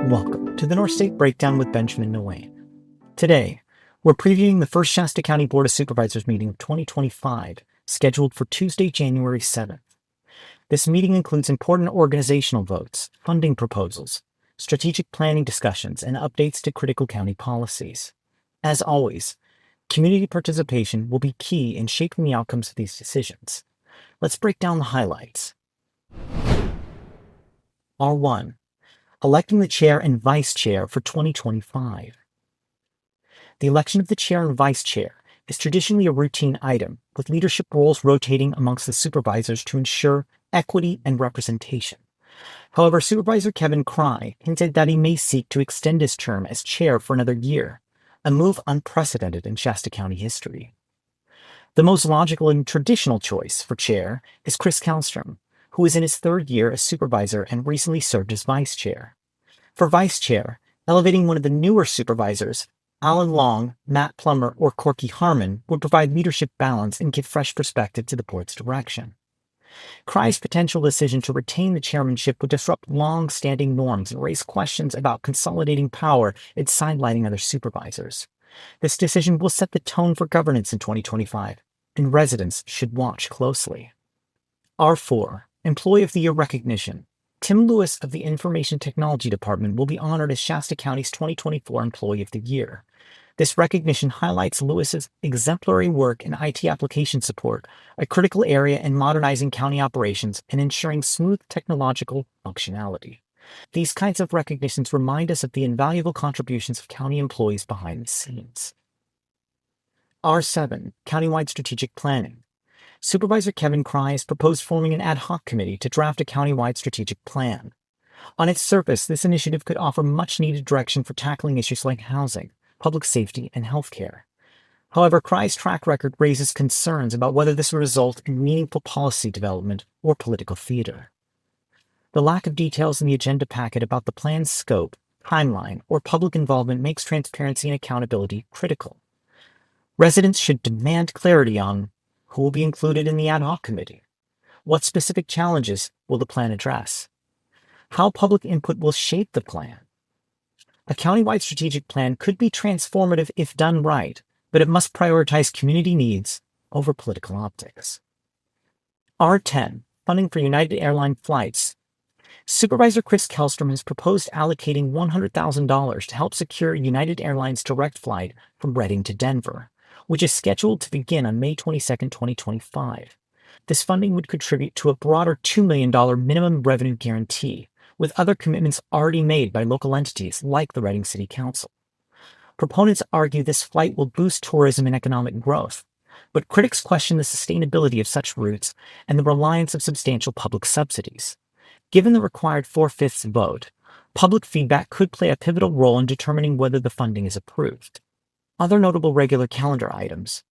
Welcome to the North State Breakdown with Benjamin Nguyen. Today, we're previewing the first Shasta County Board of Supervisors meeting of 2025, scheduled for Tuesday, January 7th. This meeting includes important organizational votes, funding proposals, strategic planning discussions, and updates to critical county policies. As always, community participation will be key in shaping the outcomes of these decisions. Let's break down the highlights. R1. Electing the chair and vice chair for 2025. The election of the chair and vice chair is traditionally a routine item, with leadership roles rotating amongst the supervisors to ensure equity and representation. However, Supervisor Kevin Cry hinted that he may seek to extend his term as chair for another year, a move unprecedented in Shasta County history. The most logical and traditional choice for chair is Chris Kallstrom, who is in his third year as supervisor and recently served as vice chair. For vice chair, elevating one of the newer supervisors, Alan Long, Matt Plummer, or Corky Harmon, would provide leadership balance and give fresh perspective to the board's direction. Cry's potential decision to retain the chairmanship would disrupt long-standing norms and raise questions about consolidating power and sidelining other supervisors. This decision will set the tone for governance in 2025, and residents should watch closely. R4. Employee of the Year recognition. Tim Lewis of the Information Technology Department will be honored as Shasta County's 2024 Employee of the Year. This recognition highlights Lewis's exemplary work in IT application support, a critical area in modernizing county operations and ensuring smooth technological functionality. These kinds of recognitions remind us of the invaluable contributions of county employees behind the scenes. R7. Countywide strategic planning. Supervisor Kevin Cry has proposed forming an ad hoc committee to draft a countywide strategic plan. On its surface, this initiative could offer much-needed direction for tackling issues like housing, public safety, and healthcare. However, Cry's track record raises concerns about whether this will result in meaningful policy development or political theater. The lack of details in the agenda packet about the plan's scope, timeline, or public involvement makes transparency and accountability critical. Residents should demand clarity on who will be included in the ad hoc committee? What specific challenges will the plan address? How public input will shape the plan? A countywide strategic plan could be transformative if done right, but it must prioritize community needs over political optics. R10. Funding for United Airline flights. Supervisor Chris Kallstrom has proposed allocating $100,000 to help secure United Airlines' direct flight from Reading to Denver, which is scheduled to begin on May 22, 2025. This funding would contribute to a broader $2 million minimum revenue guarantee, with other commitments already made by local entities like the Reading City Council. Proponents argue this flight will boost tourism and economic growth, but critics question the sustainability of such routes and the reliance of substantial public subsidies. Given the required 4/5 vote, public feedback could play a pivotal role in determining whether the funding is approved. Other notable regular calendar items.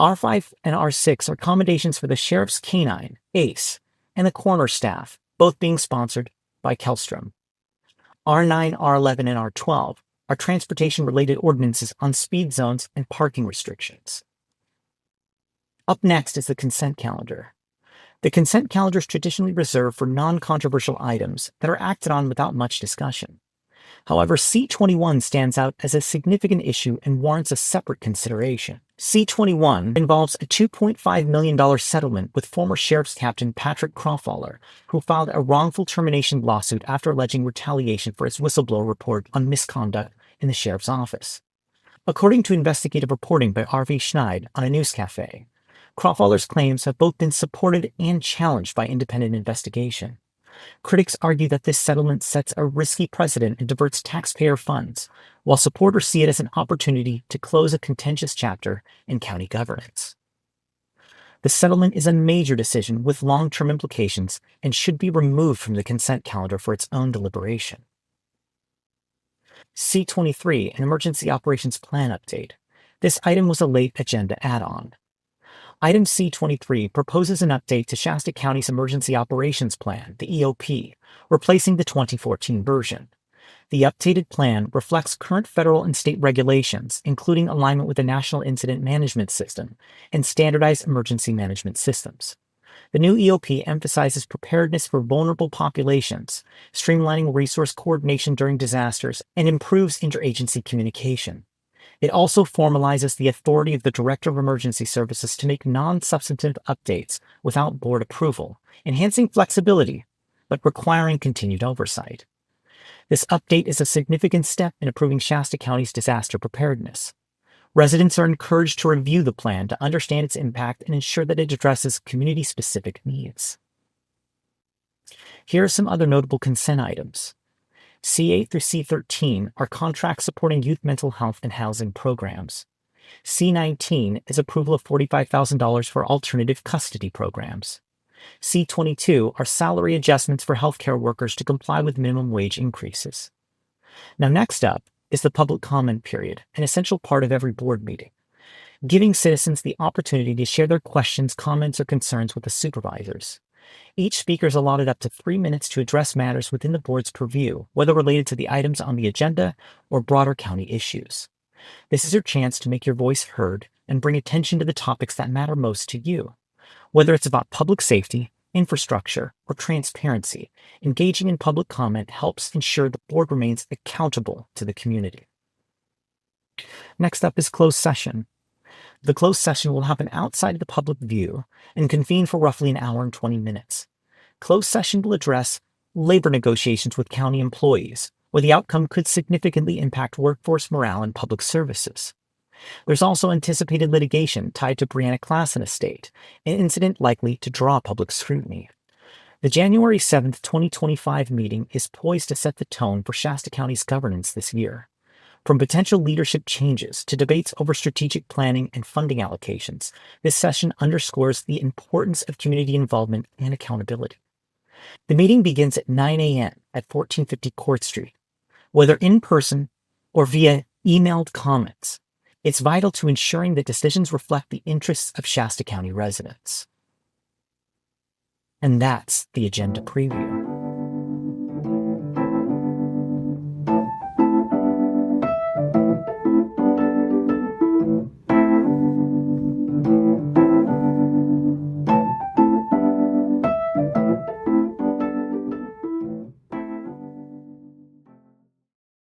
R5 and R6 are accommodations for the Sheriff's Canine, ACE, and the coroner staff, both being sponsored by Kallstrom. R9, R11, and R12 are transportation-related ordinances on speed zones and parking restrictions. Up next is the consent calendar. The consent calendar is traditionally reserved for non-controversial items that are acted on without much discussion. However, C21 stands out as a significant issue and warrants a separate consideration. C21 involves a $2.5 million settlement with former Sheriff's Captain Patrick Crawfaller, who filed a wrongful termination lawsuit after alleging retaliation for his whistleblower report on misconduct in the sheriff's office. According to investigative reporting by R.V. Schneid on a news cafe, Crawfaller's claims have both been supported and challenged by independent investigation. Critics argue that this settlement sets a risky precedent and diverts taxpayer funds, while supporters see it as an opportunity to close a contentious chapter in county governance. The settlement is a major decision with long-term implications and should be removed from the consent calendar for its own deliberation. C23, an Emergency Operations Plan update. This item was a late agenda add-on. Item C23 proposes an update to Shasta County's Emergency Operations Plan, the EOP, replacing the 2014 version. The updated plan reflects current federal and state regulations, including alignment with the National Incident Management System and standardized emergency management systems. The new EOP emphasizes preparedness for vulnerable populations, streamlining resource coordination during disasters, and improves interagency communication. It also formalizes the authority of the Director of Emergency Services to make non-substantive updates without board approval, enhancing flexibility, but requiring continued oversight. This update is a significant step in improving Shasta County's disaster preparedness. Residents are encouraged to review the plan to understand its impact and ensure that it addresses community-specific needs. Here are some other notable consent items. C8 through C13 are contracts supporting youth mental health and housing programs. C19 is approval of $45,000 for alternative custody programs. C22 are salary adjustments for healthcare workers to comply with minimum wage increases. Now, next up is the public comment period, an essential part of every board meeting, giving citizens the opportunity to share their questions, comments, or concerns with the supervisors. Each speaker is allotted up to 3 minutes to address matters within the board's purview, whether related to the items on the agenda or broader county issues. This is your chance to make your voice heard and bring attention to the topics that matter most to you. Whether it's about public safety, infrastructure, or transparency, engaging in public comment helps ensure the board remains accountable to the community. Next up is closed session. The closed session will happen outside of the public view and convene for roughly an hour and 20 minutes. Closed session will address labor negotiations with county employees, where the outcome could significantly impact workforce morale and public services. There's also anticipated litigation tied to Brianna Klassen estate, an incident likely to draw public scrutiny. The January 7, 2025 meeting is poised to set the tone for Shasta County's governance this year. From potential leadership changes to debates over strategic planning and funding allocations, this session underscores the importance of community involvement and accountability. The meeting begins at 9 a.m. at 1450 Court Street. Whether in person or via emailed comments, it's vital to ensuring that decisions reflect the interests of Shasta County residents. And that's the agenda preview.